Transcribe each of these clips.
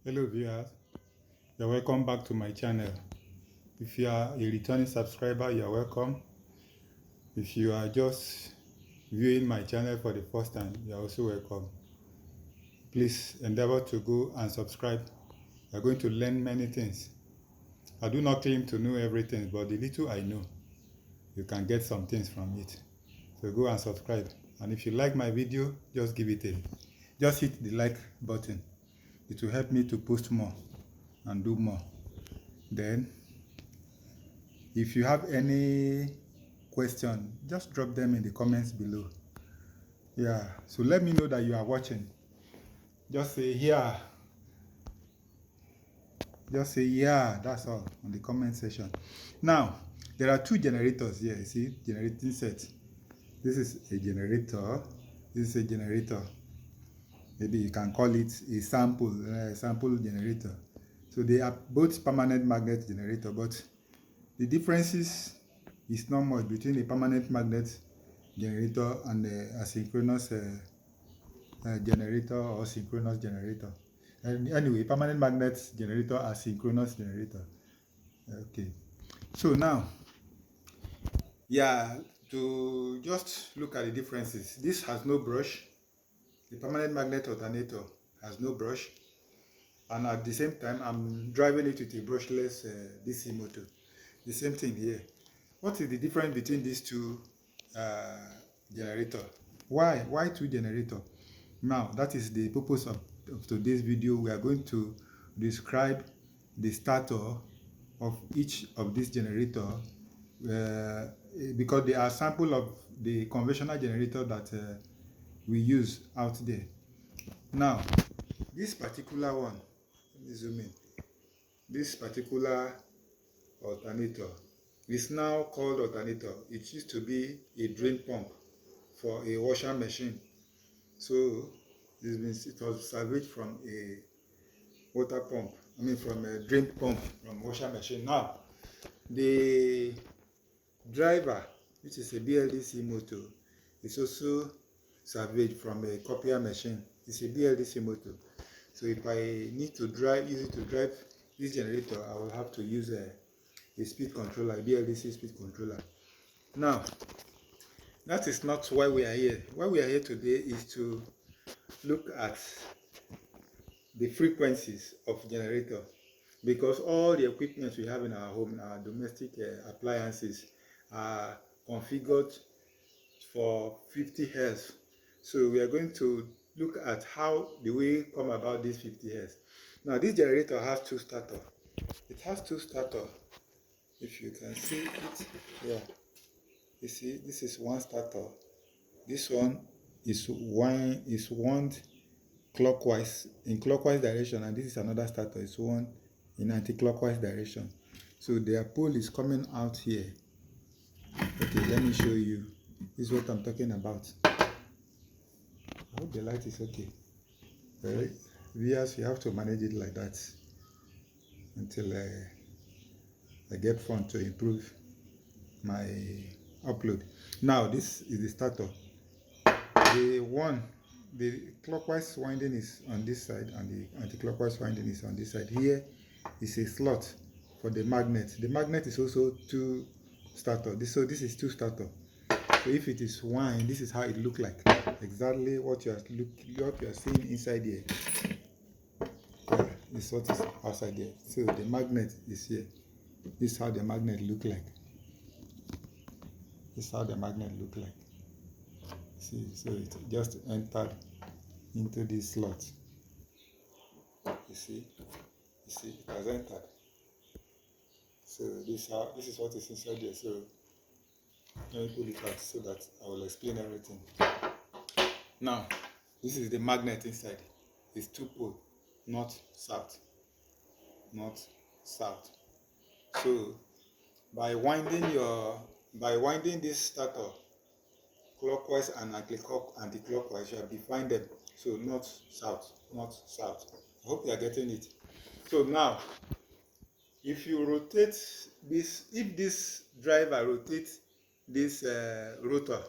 Hello viewers, you're welcome back to my channel. If you are a returning subscriber, you're welcome. If you are just viewing my channel for the first time, you're also welcome. Please endeavor to go and subscribe. You're going to learn many things. I do not claim to know everything, but the little I know, you can get some things from it. So go and subscribe. And if you like my video, just hit the like button. It will help me to post more and do more. Then if you have any question, just drop them in the comments below. Yeah, so let me know that you are watching. Just say yeah. Just say yeah, that's all on the comment section. Now, there are two generators here. You see, generating set. This is a generator. This is a generator. Maybe you can call it a sample generator. So they are both permanent magnet generator, but the differences is not much between a permanent magnet generator and a synchronous generator or synchronous generator. And anyway, permanent magnet generator or synchronous generator. Okay. So now, yeah, to just look at the differences. This has no brush. The permanent magnet alternator has no brush. And at the same time, I'm driving it with a brushless DC motor. The same thing here. What is the difference between these two generators? Why two generators? Now, that is the purpose of today's video. We are going to describe the starter of each of these generators because they are sample of the conventional generator that we use out there. Now, this particular one, let me zoom in. This particular alternator is now called alternator. It used to be a drain pump for a washer machine. So this means it was salvaged from a water pump. From a drain pump from washer machine. Now, the driver, which is a BLDC motor, is also salvaged from a copier machine. It's a BLDC motor. So if I need to use it to drive this generator, I will have to use a speed controller, a BLDC speed controller. Now, that is not why we are here. Why we are here today is to look at the frequencies of generator, because all the equipment we have in our home, our domestic appliances, are configured for 50 Hz. So we are going to look at how the way come about this 50 Hz. Now, this generator has two starters. It has two starters. If you can see it, yeah. You see, this is one starter. This one is wound clockwise, in clockwise direction, and this is another starter. It's wound in anti-clockwise direction. So their pole is coming out here. Okay, let me show you. This is what I'm talking about. I hope the light is okay. Right? Viewers, you have to manage it like that until I get fun to improve my upload. Now, this is the starter. The clockwise winding is on this side and the anti-clockwise winding is on this side. Here is a slot for the magnet. The magnet is also two starter. So this is two starter. So if it is wind, this is how it look like. Exactly what you are seeing inside here. Yeah, this is what is outside here. So the magnet is here. This is how the magnet look like. This is how the magnet look like. See, so it just entered into this slot. You see, it has entered. So this is what is inside there. So let me pull it out so that I will explain everything. Now, this is the magnet inside. It's two pole, north, south, north, south. So by winding this starter clockwise and anti-clockwise, you have defined them. So north, south, north, south. I hope you are getting it. So now, if you rotate this, if this driver rotates this rotor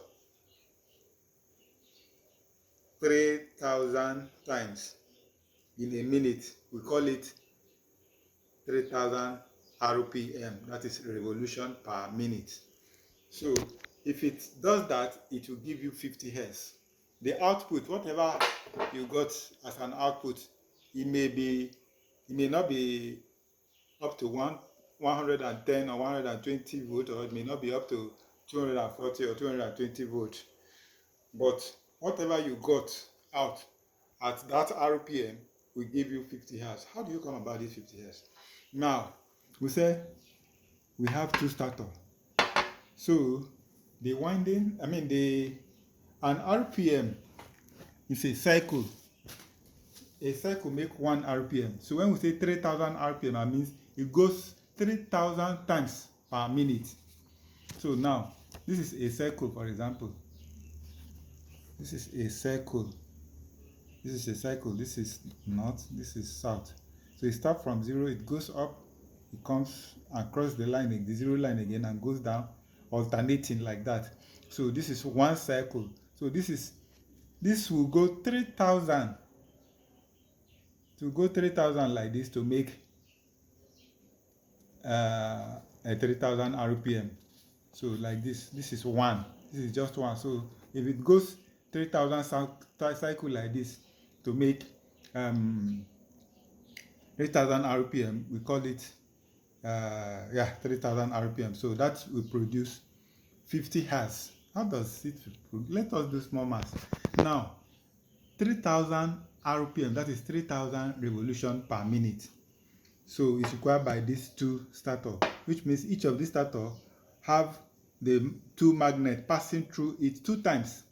3,000 times, in a minute. We call it 3000 RPM, that is revolution per minute. So if it does that, it will give you 50 Hz. The output, whatever you got as an output, it may not be up to 110 or 120 volt, or it may not be up to 240 or 220 volt. But whatever you got out at that RPM will give you 50 Hz. How do you come about this 50 Hz? Now, we say we have two starters. So the winding, an RPM is a cycle. A cycle make 1 RPM. So when we say 3000 RPM, that means it goes 3000 times per minute. So now, this is a cycle, for example. This is a cycle. This is a cycle. This is north, this is south. So it starts from 0, it goes up, it comes across the line, the 0 line again, and goes down, alternating like that. So this is one cycle. So this will go 3000 like this to make a 3000 RPM. So like this is one. This is just one. So if it goes 3000 cycle like this to make 3000 RPM, we call it 3000 RPM. So that will produce 50 Hz. How does it? Let us do small math. Now, 3000 RPM, that is 3000 revolution per minute. So it's required by these two starters, which means each of these starters have the two magnets passing through it 2 times.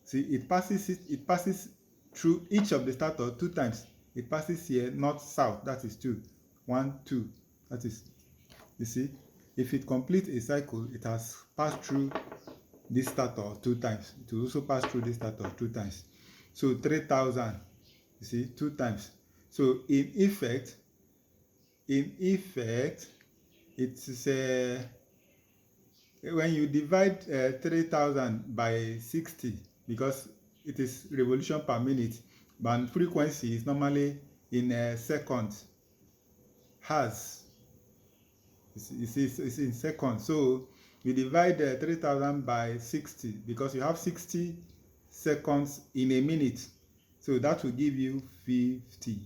See, it passes through each of the starters 2 times. It passes here north south, that is 2. 1, 2, that is, you see, if it completes a cycle, it has passed through this starter 2 times. It will also pass through this starter 2 times. So 3000, you see, 2 times. So in effect, it's when you divide 3000 by 60, because it is revolution per minute, but frequency is normally in seconds. Hertz, it's in seconds. So you divide 3000 by 60, because you have 60 seconds in a minute. So that will give you 50.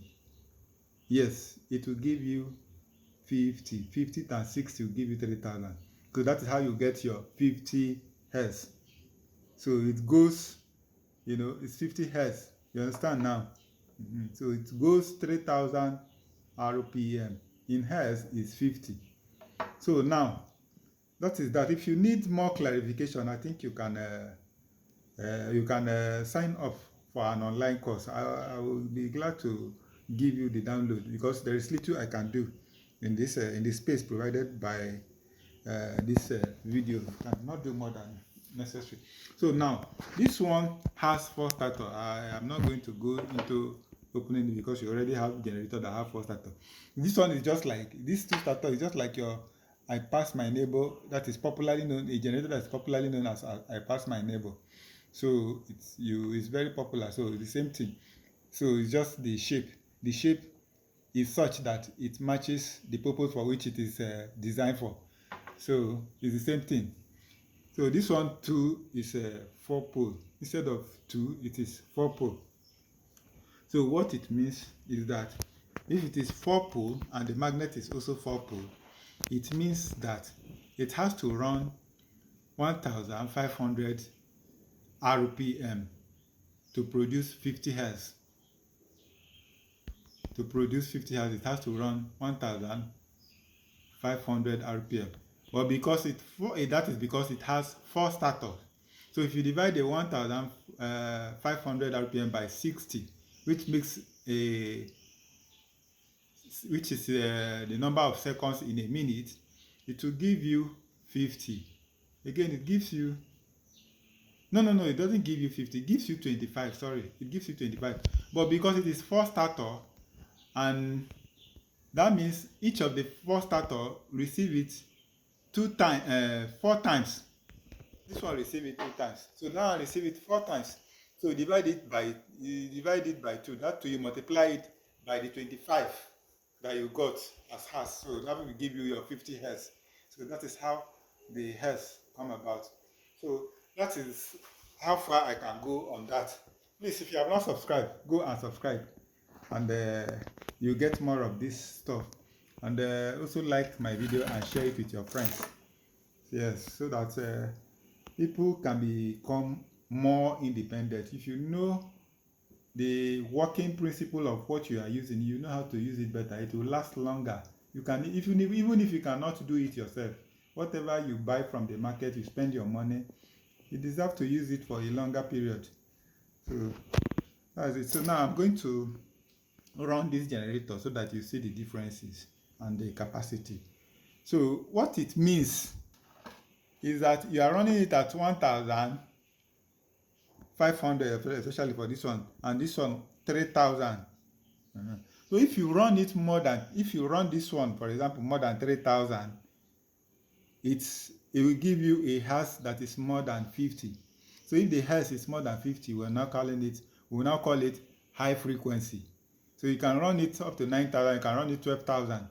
Yes, it will give you 50. 50 times 60 will give you 3000. So that is how you get your 50 Hz. So it goes, it's 50 Hz. You understand now? So it goes 3000 RPM. In Hz is 50. So now, that is that. If you need more clarification, I think you can sign up for an online course. I will be glad to give you the download, because there is little I can do in this space provided by this video. I cannot do more than necessary. So now this one has 4 starters. I am not going to go into opening it, because you already have generator that have 4 starters. This one is just like these 2 starters is just like your I Pass My Neighbor, that is popularly known, a generator that is popularly known as I Pass My Neighbor. So it's very popular. So it's the same thing. So it's just the shape. The shape is such that it matches the purpose for which it is designed for. So it's the same thing. So this one too is a 4-pole. Instead of 2, it is 4-pole. So what it means is that if it is 4-pole and the magnet is also 4-pole, it means that it has to run 1500 RPM to produce 50 Hz. To produce 50 Hz, it has to run 1500 RPM. But because that is because it has 4 starters. So if you divide the 1500 RPM by 60, which is the number of seconds in a minute, it will give you 50. Again, it gives you no, it doesn't give you 50. It gives you 25. Sorry, it gives you 25. But because it is 4 starter, and that means each of the 4 starter receive it 4 times. This one receive it 2 times. So now I receive it 4 times. So you divide it by 2. That 2 you multiply it by the 25 that you got as hertz. So that will give you your 50 hertz. So that is how the hertz come about. So that is how far I can go on that. Please, if you have not subscribed, go and subscribe, and you get more of this stuff. And also like my video and share it with your friends. Yes, so that people can become more independent. If you know the working principle of what you are using, you know how to use it better. It will last longer. You can, even if you cannot do it yourself, whatever you buy from the market, you spend your money, you deserve to use it for a longer period. So that's it. So now I'm going to run this generator so that you see the differences and the capacity. So what it means is that you are running it at 1,500, especially for this one, and this one 3,000. So if you run this one, for example, more than 3,000, it will give you a hertz that is more than 50. So if the hertz is more than 50, we will now call it high frequency. So you can run it up to 9,000, you can run it 12,000.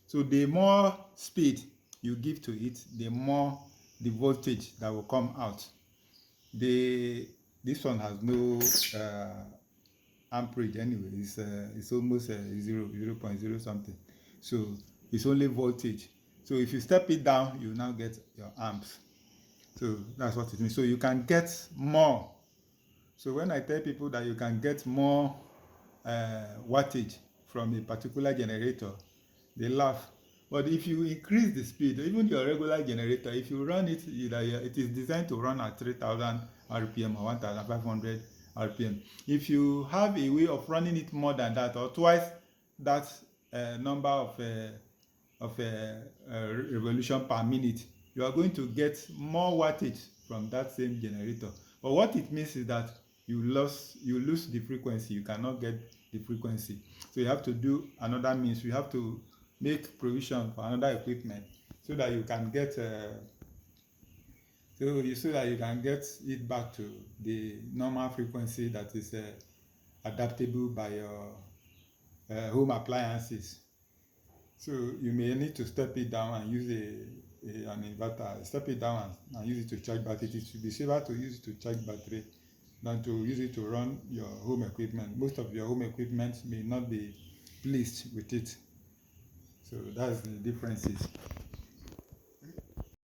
So the more speed you give to it, the more the voltage that will come out. This one has no amperage anyway. It's almost 0.0 something. So it's only voltage. So if you step it down, you now get your amps. So that's what it means. So you can get more. So when I tell people that you can get more wattage from a particular generator, they laugh. But if you increase the speed, even your regular generator, if you run it, it is designed to run at 3,000 RPM or 1,500 RPM. If you have a way of running it more than that, or twice that number of revolution per minute, you are going to get more wattage from that same generator. But what it means is that you lose the frequency. You cannot get the frequency. So you have to do another means. You have to make provision for another equipment so that you can get it back to the normal frequency that is adaptable by your home appliances. So you may need to step it down and use an inverter. Step it down and use it to charge battery. It should be safer to use it to charge battery than to use it to run your home equipment. Most of your home equipment may not be pleased with it. So that's the differences.